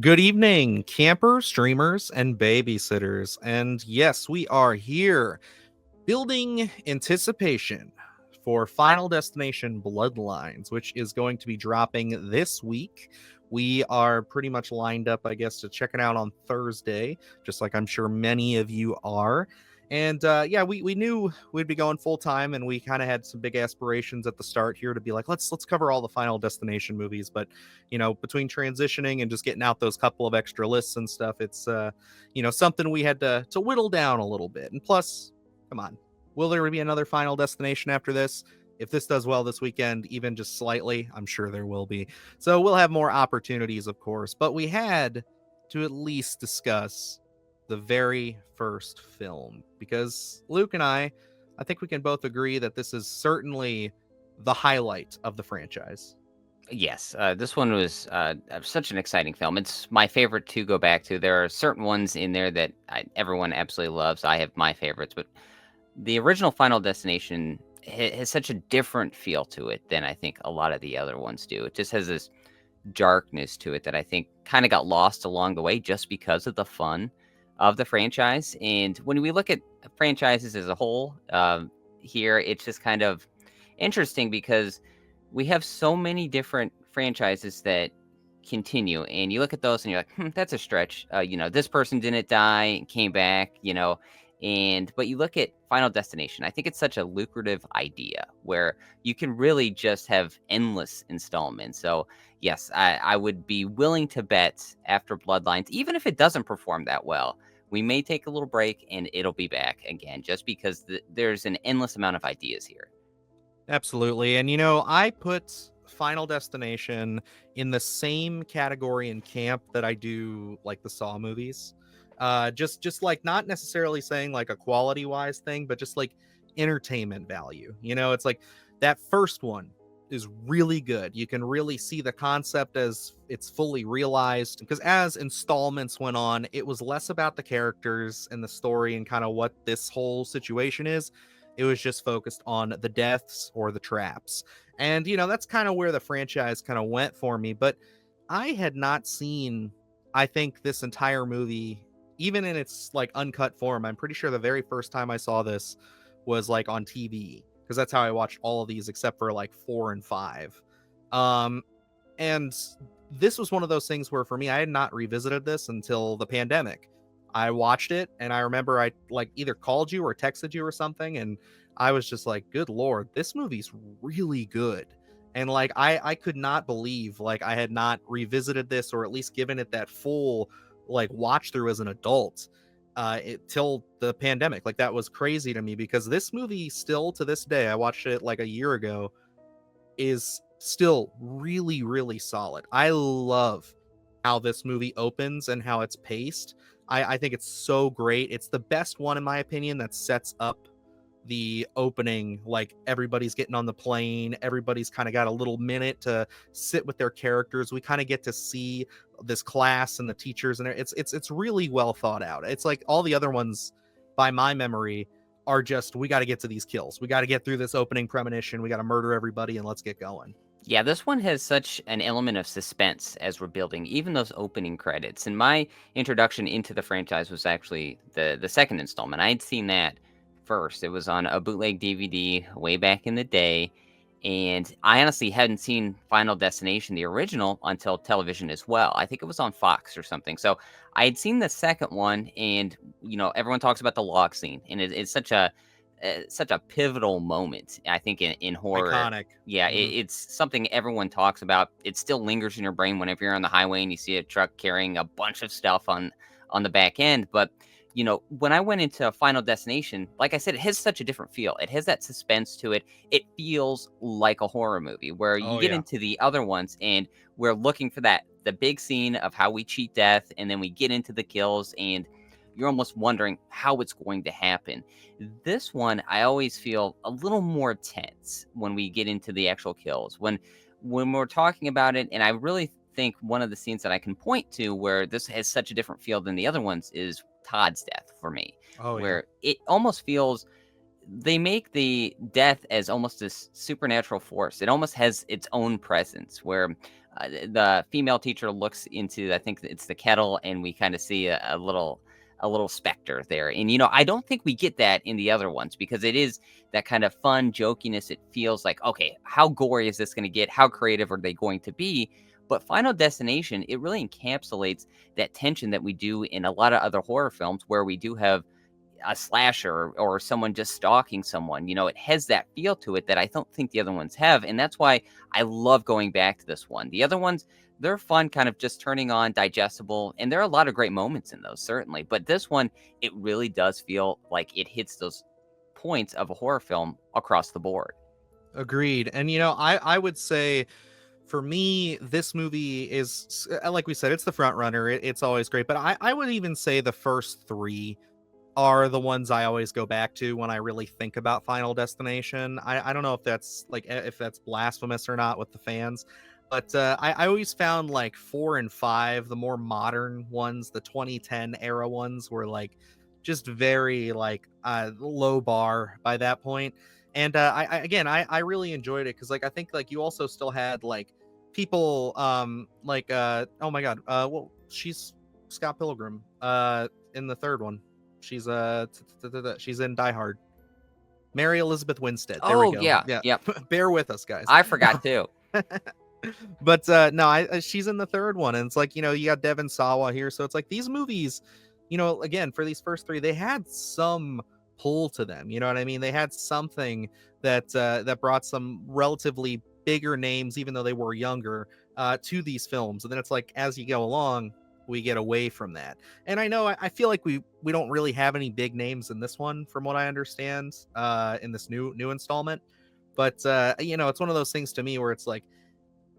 Good evening, campers, streamers, and babysitters. And yes, we are here building anticipation for Final Destination Bloodlines, which is going to be dropping this week. We are pretty much lined up, I guess, to check it out on Thursday, just like I'm sure many of you are. And yeah, we knew we'd be going full time, and we kind of had some big aspirations at the start here to be like, let's cover all the Final Destination movies. But between transitioning and just getting out those couple of extra lists and stuff, it's something we had to whittle down a little bit. And plus, come on, will there be another Final Destination after this? If this does well this weekend, even just slightly, I'm sure there will be. So we'll have more opportunities, of course. But we had to at least discuss the very first film, because Luke and I think we can both agree that this is certainly the highlight of the franchise. Yes, this one was such an exciting film. It's my favorite to go back to. There are certain ones in there that everyone absolutely loves. I have my favorites, but the original Final Destination has such a different feel to it than I think a lot of the other ones do. It just has this darkness to it that I think kind of got lost along the way just because of the fun of the franchise. And when we look at franchises as a whole, here, it's just kind of interesting because we have so many different franchises that continue, and you look at those and you're like, that's a stretch. This person didn't die, came back, but you look at Final Destination, I think it's such a lucrative idea where you can really just have endless installments. So yes, I would be willing to bet after Bloodlines, even if it doesn't perform that well, we may take a little break and it'll be back again, just because there's an endless amount of ideas here. Absolutely. And I put Final Destination in the same category in camp that I do like the Saw movies. Just like, not necessarily saying like a quality wise thing, but just like entertainment value. It's like that first one is really good. You can really see the concept as it's fully realized, because as installments went on, it was less about the characters and the story and kind of what this whole situation is. It was just focused on the deaths or the traps. And that's kind of where the franchise kind of went for me. But I had not seen, I think, this entire movie even in its like uncut form. I'm pretty sure the very first time I saw this was like on TV, because that's how I watched all of these except for like 4 and 5. And this was one of those things where for me, I had not revisited this until the pandemic. I watched it, and I remember I like either called you or texted you or something, and I was just like, good Lord, this movie's really good. And like, I could not believe like I had not revisited this, or at least given it that full like watch through as an adult till the pandemic. Like, that was crazy to me, because this movie still to this day, I watched it like a year ago, is still really, really solid. I love how this movie opens and how it's paced. I think it's so great. It's the best one, in my opinion, that sets up the opening. Like, everybody's getting on the plane, everybody's kind of got a little minute to sit with their characters. We kind of get to see this class and the teachers, and it's really well thought out. It's like all the other ones, by my memory, are just, we got to get to these kills, we got to get through this opening premonition, we got to murder everybody, and let's get going. Yeah, this one has such an element of suspense as we're building, even those opening credits. And my introduction into the franchise was actually the second installment. I had seen that first. It was on a bootleg DVD way back in the day. And I honestly hadn't seen Final Destination, the original, until television as well. I think it was on Fox or something. So I had seen the second one, and everyone talks about the log scene, and it's such a pivotal moment, I think, in horror. Iconic. Yeah, it's something everyone talks about. It still lingers in your brain whenever you're on the highway and you see a truck carrying a bunch of stuff on the back end. But when I went into Final Destination, like I said, it has such a different feel. It has that suspense to it. It feels like a horror movie, where you get into the other ones and we're looking for the big scene of how we cheat death, and then we get into the kills, and you're almost wondering how it's going to happen. This one, I always feel a little more tense when we get into the actual kills. When we're talking about it, and I really think one of the scenes that I can point to where this has such a different feel than the other ones is Todd's death for me. Where it almost feels, they make the death as almost this supernatural force. It almost has its own presence, where the female teacher looks into, I think it's the kettle, and we kind of see a little specter there. And I don't think we get that in the other ones because it is that kind of fun jokiness. It feels like, okay, how gory is this going to get? How creative are they going to be? But Final Destination, it really encapsulates that tension that we do in a lot of other horror films where we do have a slasher or someone just stalking someone. It has that feel to it that I don't think the other ones have. And that's why I love going back to this one. The other ones, they're fun, kind of just turning on, digestible. And there are a lot of great moments in those, certainly. But this one, it really does feel like it hits those points of a horror film across the board. Agreed. And I would say for me, this movie is, like we said, it's the front runner. It's always great. But I would even say the first three are the ones I always go back to when I really think about Final Destination. I don't know if that's blasphemous or not with the fans, but I always found like 4 and 5, the more modern ones, the 2010 era ones, were like just very like low bar by that point. And I really enjoyed it because like I think like you also still had like people oh my god, well, she's Scott Pilgrim in the third one. She's she's in Die Hard. Mary Elizabeth Winstead. There we Oh, go. yeah. Yeah. Yep. Bear with us, guys. I forgot too. But no, she's in the third one, and it's like, you got Devon Sawa here, so it's like these movies, again, for these first three, they had some pull to them. You know what I mean? They had something that brought some relatively bigger names, even though they were younger, to these films. And then it's like as you go along, we get away from that. And I feel like we don't really have any big names in this one, from what I understand, in this new installment. But it's one of those things to me where it's like,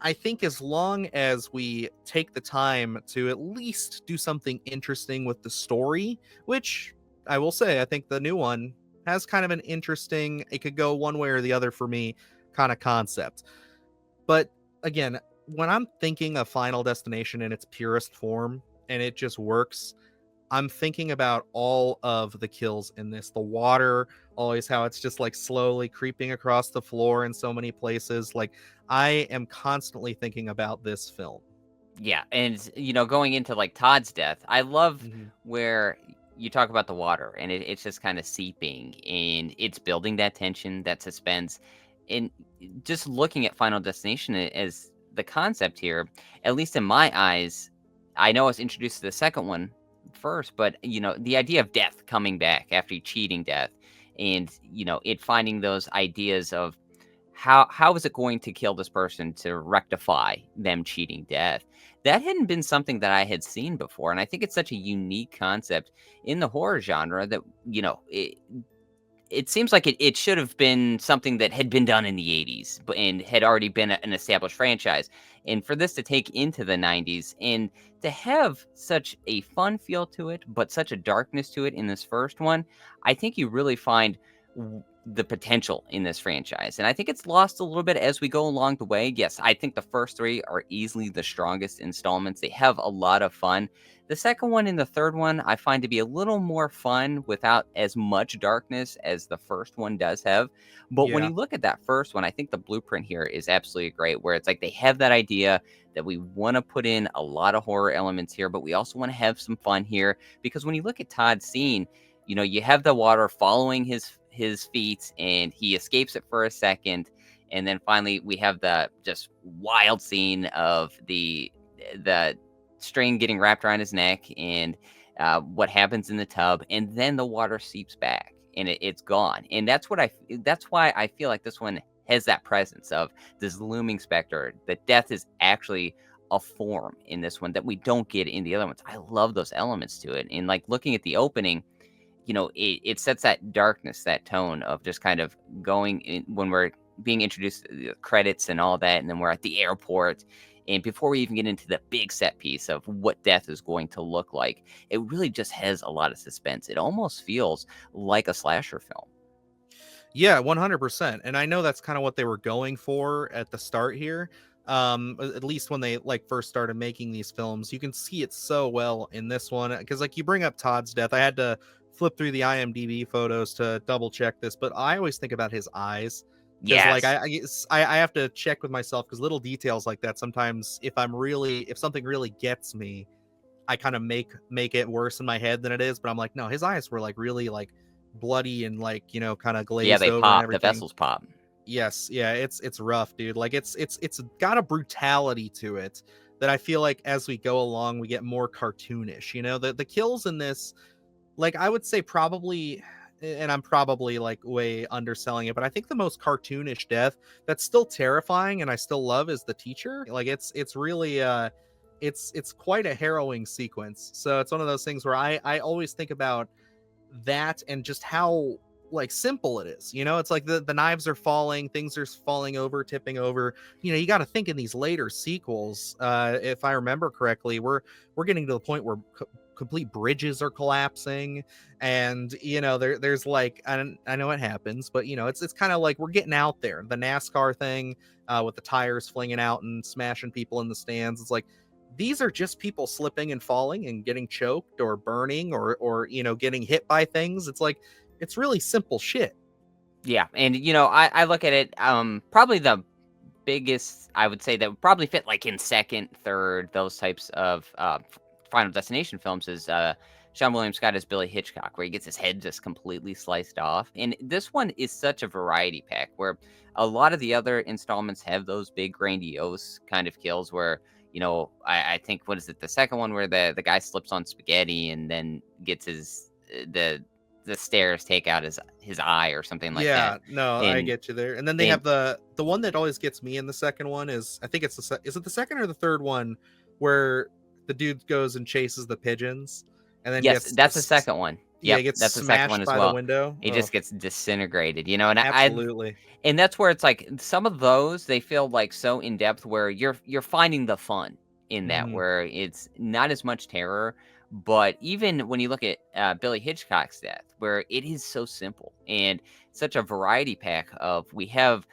I think as long as we take the time to at least do something interesting with the story, which I will say, I think the new one has kind of an interesting, it could go one way or the other for me, kind of concept. But again, when I'm thinking of Final Destination in its purest form and it just works, I'm thinking about all of the kills in this. The water, always how it's just like slowly creeping across the floor in so many places. Like, I am constantly thinking about this film. Yeah, and going into like Todd's death, I love Mhm. where you talk about the water and it's just kind of seeping and it's building that tension, that suspense. And just looking at Final Destination as the concept here, at least in my eyes, I know I was introduced to the second one first, but the idea of death coming back after cheating death and it finding those ideas of how is it going to kill this person to rectify them cheating death? That hadn't been something that I had seen before, and I think it's such a unique concept in the horror genre that it seems like it should have been something that had been done in the 80s and had already been an established franchise. And for this to take into the 90s and to have such a fun feel to it, but such a darkness to it in this first one, I think you really find the potential in this franchise. And I think it's lost a little bit as we go along the way. Yes, I think the first three are easily the strongest installments. They have a lot of fun. The second one and the third one I find to be a little more fun without as much darkness as the first one does have. But when Yeah. you look at that first one, I think the blueprint here is absolutely great, where it's like they have that idea that we want to put in a lot of horror elements here, but we also want to have some fun here. Because when you look at Todd's scene, you have the water following his feet and he escapes it for a second. And then finally we have the just wild scene of the string getting wrapped around his neck and what happens in the tub. And then the water seeps back and it's gone. And that's why I feel like this one has that presence of this looming specter. That death is actually a form in this one that we don't get in the other ones. I love those elements to it. And like looking at the opening, it sets that darkness, that tone of just kind of going in when we're being introduced to the credits and all that. And then we're at the airport. And before we even get into the big set piece of what death is going to look like, it really just has a lot of suspense. It almost feels like a slasher film. Yeah, 100%. And I know that's kind of what they were going for at the start here. At least when they like first started making these films, you can see it so well in this one. Because like you bring up Todd's death, I had to flip through the IMDb photos to double check this, but I always think about his eyes. because like Yes. I have to check with myself because little details like that sometimes if something really gets me, I kind of make it worse in my head than it is. But I'm like, no, his eyes were like really like bloody and like kind of Yeah, glazed they over and pop. The everything. vessels pop. Yes, yeah, it's rough, dude. Like it's got a brutality to it that I feel like as we go along we get more cartoonish. The kills in this, like I would say probably, and I'm probably like way underselling it, but I think the most cartoonish death that's still terrifying and I still love is the teacher. Like it's really it's quite a harrowing sequence. So it's one of those things where I always think about that and just how like simple it is. It's like the knives are falling, things are falling over, tipping over. You got to think in these later sequels, if I remember correctly, we're getting to the point where complete bridges are collapsing, and there's like I know it happens, but it's kind of like we're getting out there. The NASCAR thing, with the tires flinging out and smashing people in the stands, it's like these are just people slipping and falling and getting choked or burning or getting hit by things. It's like it's really simple shit. Yeah, and I look at it. Probably the biggest I would say that would probably fit like in second, third, those types of Final Destination films is Sean William Scott as Billy Hitchcock, where he gets his head just completely sliced off. And this one is such a variety pack, where a lot of the other installments have those big grandiose kind of kills where. I think what is it? The second one where the guy slips on spaghetti and then gets his the stairs take out his eye or something like that. Yeah, no, I And get you there. And then they and have the one that always gets me in the second one is, I think it's is it the second or the third one where the dude goes and chases the pigeons and then yes, gets that's the second one. yeah, Yep, gets that's the second one smashed as by the well. window. He Oh, just gets disintegrated, and absolutely. and that's where it's like some of those they feel like so in depth where you're finding the fun in that Mhm. where it's not as much terror, but even when you look at Billy Hitchcock's death, where it is so simple and such a variety pack of we have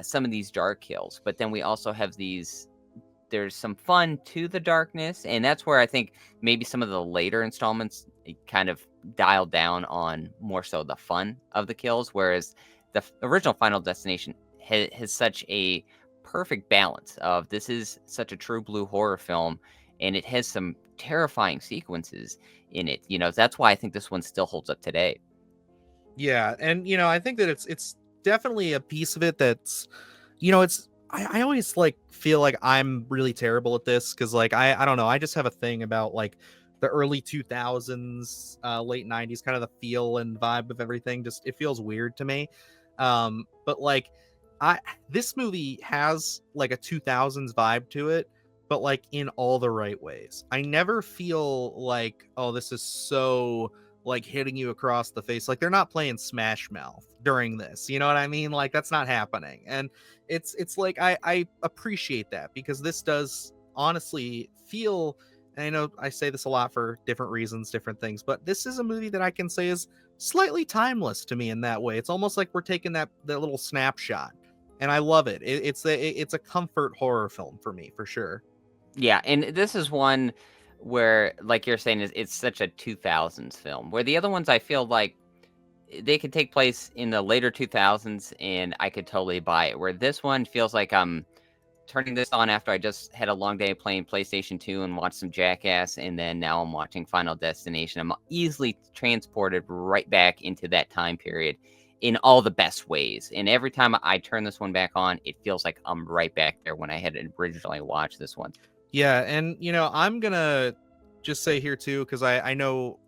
some of these dark kills, but then we also have these there's some fun to the darkness, and that's where I think maybe some of the later installments kind of dialed down on more so the fun of the kills, whereas the original Final Destination has such a perfect balance of this is such a true blue horror film, and it has some terrifying sequences in it. That's why I think this one still holds up today. Yeah, and I think that it's definitely a piece of it that's it's I always like feel like I'm really terrible at this because like I don't know, I just have a thing about like the early 2000s, late 90s, kind of the feel and vibe of everything. Just it feels weird to me. But like I this movie has like a 2000s vibe to it, but like in all the right ways. I never feel like, oh, this is so like hitting you across the face. Like they're not playing Smash Mouth during this. You know what I mean? Like that's not happening. And it's like I appreciate that because this does honestly feel, and I know I say this a lot for different reasons, different things, but this is a movie that I can say is slightly timeless to me in that way. It's almost like we're taking that little snapshot, and I love it. It's a comfort horror film for me for sure. Yeah, and this is one where, like you're saying, is it's such a 2000s film. Where the other ones, I feel like they could take place in the later 2000s, and I could totally buy it. Where this one feels like I'm turning this on after I just had a long day playing PlayStation 2 and watched some Jackass, and then now I'm watching Final Destination. I'm easily transported right back into that time period in all the best ways. And every time I turn this one back on, it feels like I'm right back there when I had originally watched this one. Yeah, and I'm gonna just say here too, because I know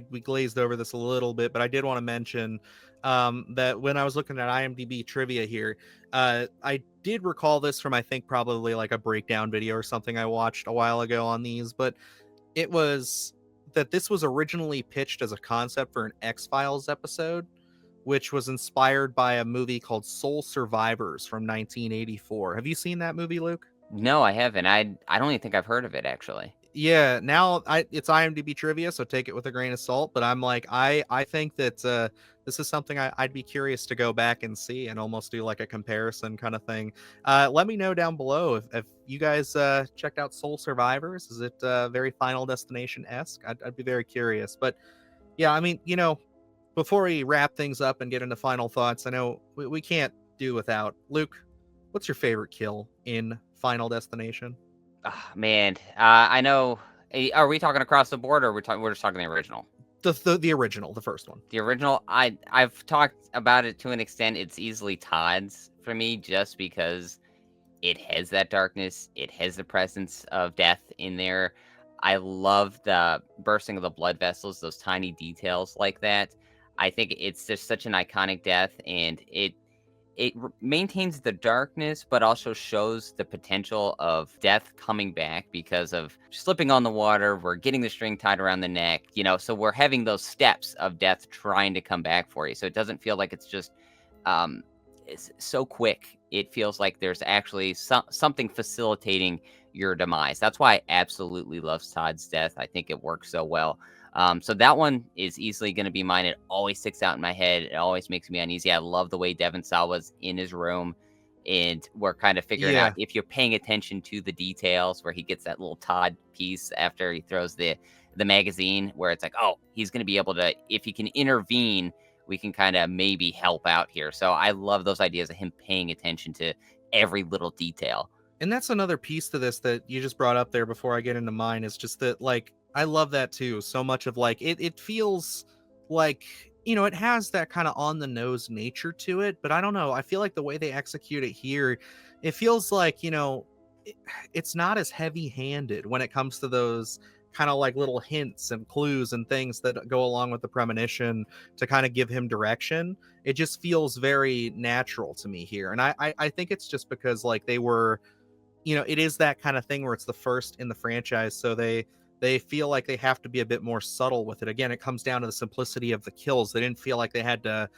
we glazed over this a little bit, but I did want to mention that when I was looking at IMDb trivia here, I did recall this from I think probably like a breakdown video or something I watched a while ago on these, but it was that this was originally pitched as a concept for an X-Files episode, which was inspired by a movie called Soul Survivors from 1984. Have you seen that movie, Luke? No, I haven't. I don't even think I've heard of it actually. Yeah, now it's IMDb trivia, so take it with a grain of salt. But I'm like, I think that this is something I'd be curious to go back and see and almost do like a comparison kind of thing. Let me know down below if you guys checked out Soul Survivors. Is it very Final Destination esque? I'd be very curious. But yeah, I mean, before we wrap things up and get into final thoughts, I know we can't do without. Luke, what's your favorite kill in Final Destination? Ah, man, I know. Are we talking across the board, or we're just talking the original? The original, the first one. The original, I've talked about it to an extent. It's easily Todd's for me, just because it has that darkness. It has the presence of death in there. I love the bursting of the blood vessels, those tiny details like that. I think it's just such an iconic death, and maintains the darkness, but also shows the potential of death coming back because of slipping on the water. We're getting the string tied around the neck, so we're having those steps of death trying to come back for you. So it doesn't feel like it's just um, it's so quick. It feels like there's actually something facilitating your demise. That's why I absolutely love Todd's death. I think it works so well. So that one is easily going to be mine. It always sticks out in my head. It always makes me uneasy. I love the way Devon Sawa was in his room, and we're kind of figuring out Yeah. if you're paying attention to the details where he gets that little Todd piece after he throws the magazine, where it's like, oh, he's going to be able to, if he can intervene, we can kind of maybe help out here. So I love those ideas of him paying attention to every little detail. And that's another piece to this that you just brought up there before I get into mine, is just that, like, I love that too. So much of, like, it feels like, it has that kind of on the nose nature to it, but I don't know. I feel like the way they execute it here, it feels like, it's not as heavy handed when it comes to those kind of like little hints and clues and things that go along with the premonition to kind of give him direction. It just feels very natural to me here. And I think it's just because, like, they were, it is that kind of thing where it's the first in the franchise, so they feel like they have to be a bit more subtle with it. Again, it comes down to the simplicity of the kills. They didn't feel like they had to,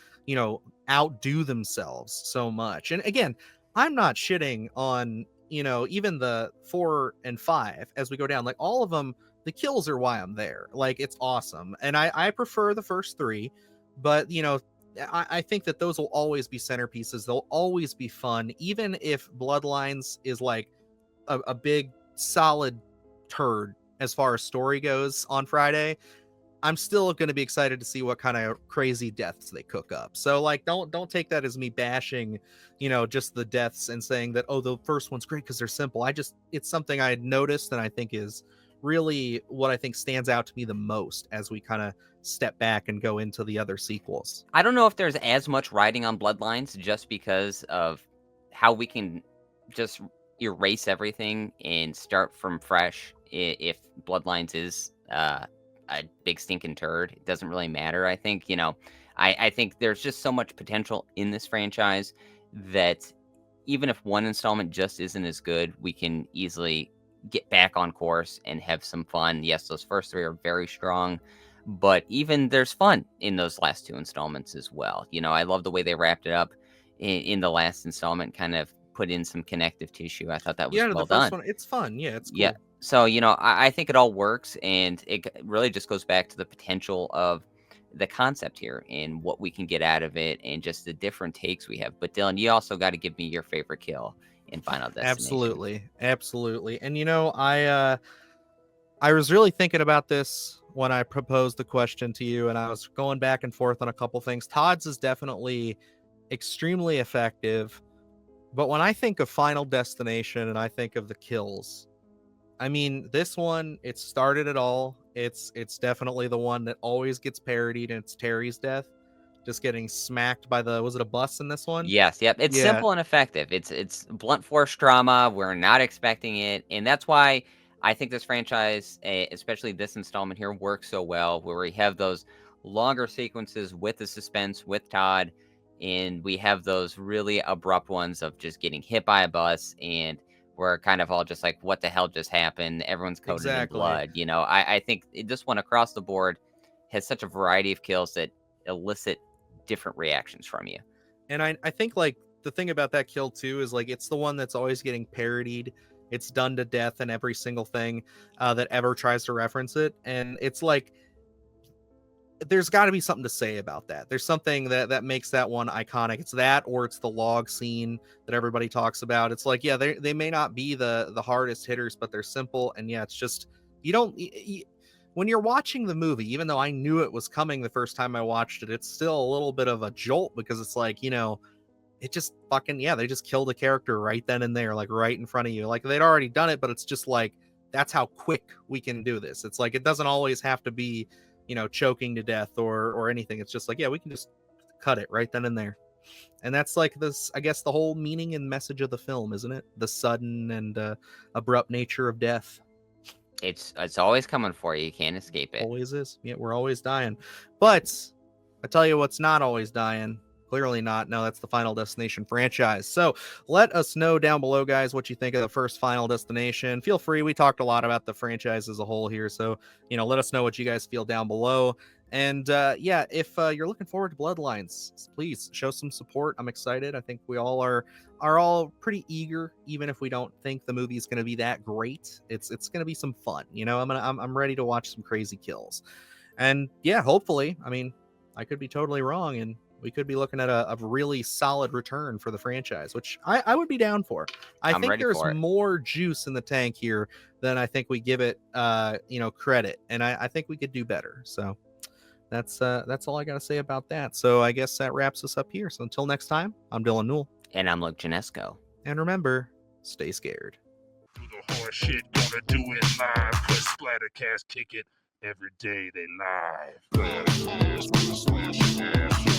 outdo themselves so much. And again, I'm not shitting on, even the 4 and 5 as we go down. Like, all of them, the kills are why I'm there. Like, it's awesome. And I prefer the first 3, but I think that those will always be centerpieces. They'll always be fun, even if Bloodlines is like a big solid turd as far as story goes on Friday. I'm still going to be excited to see what kind of crazy deaths they cook up. So, like, don't take that as me bashing, just the deaths and saying that, oh, the first one's great because they're simple. It's something I had noticed, and I think is really what I think stands out to me the most as we kind of step back and go into the other sequels. I don't know if there's as much writing on Bloodlines, just because of how we can just erase everything and start from fresh. If Bloodlines is a big stinking turd, it doesn't really matter. I think, I think there's just so much potential in this franchise that even if one installment just isn't as good, we can easily get back on course and have some fun. Yes, those first 3 are very strong, but even there's fun in those last 2 installments as well. I love the way they wrapped it up in the last installment, kind of put in some connective tissue. I thought that was well The first done. one, it's fun. Yeah, it's cool. Yeah. So, I think it all works, and it really just goes back to the potential of the concept here and what we can get out of it and just the different takes we have. But Dylan, you also got to give me your favorite kill in Final Destination. Absolutely. And I was really thinking about this when I proposed the question to you, and I was going back and forth on a couple things. Todd's is definitely extremely effective, but when I think of Final Destination and I think of the kills, I mean, this one, it started it all. It's definitely the one that always gets parodied, and it's Terry's death, just getting smacked by was it a bus in this one? Yes, yep. It's Yeah, simple and effective. It's blunt force drama. We're not expecting it, and that's why I think this franchise, especially this installment here, works so well. Where we have those longer sequences with the suspense with Todd, and we have those really abrupt ones of just getting hit by a bus, and we're kind of all just like, "What the hell just happened?" Everyone's coated in exactly. blood. I think this one across the board has such a variety of kills that elicit different reactions from you. And I think, like, the thing about that kill too is, like, it's the one that's always getting parodied. It's done to death in every single thing that ever tries to reference it. And it's like, there's got to be something to say about that. There's something that makes that one iconic. It's that, or it's the log scene that everybody talks about. It's like, yeah, they may not be the hardest hitters, but they're simple. And yeah, it's just, you don't, when you're watching the movie, even though I knew it was coming the first time I watched it, it's still a little bit of a jolt, because it's like, it just fucking, yeah, they just killed a character right then and there, like right in front of you. Like they'd already done it, but it's just like, that's how quick we can do this. It's like, it doesn't always have to be, choking to death or anything. It's just like, yeah, we can just cut it right then and there. And that's like this, I guess, the whole meaning and message of the film, isn't it? The sudden and abrupt nature of death. It's always coming for you. You can't escape it. Always is. Yeah, we're always dying. But I tell you what's not always dying. Clearly not. No, that's the Final Destination franchise. So let us know down below, guys, what you think of the first Final Destination. Feel free. We talked a lot about the franchise as a whole here. So, let us know what you guys feel down below. And yeah, if you're looking forward to Bloodlines, please show some support. I'm excited. I think we all are all pretty eager, even if we don't think the movie is going to be that great. It's going to be some fun. I'm ready to watch some crazy kills. And yeah, hopefully, I mean, I could be totally wrong, and we could be looking at a really solid return for the franchise, which I would be down for. I think there's more juice in the tank here than I think we give it, credit, and I think we could do better. So that's all I got to say about that. So I guess that wraps us up here. So until next time, I'm Dylan Newell. And I'm Luke Janesco. And remember, stay scared. Do the hard shit, gonna do it live. Cause Splattercast kick it every day they live.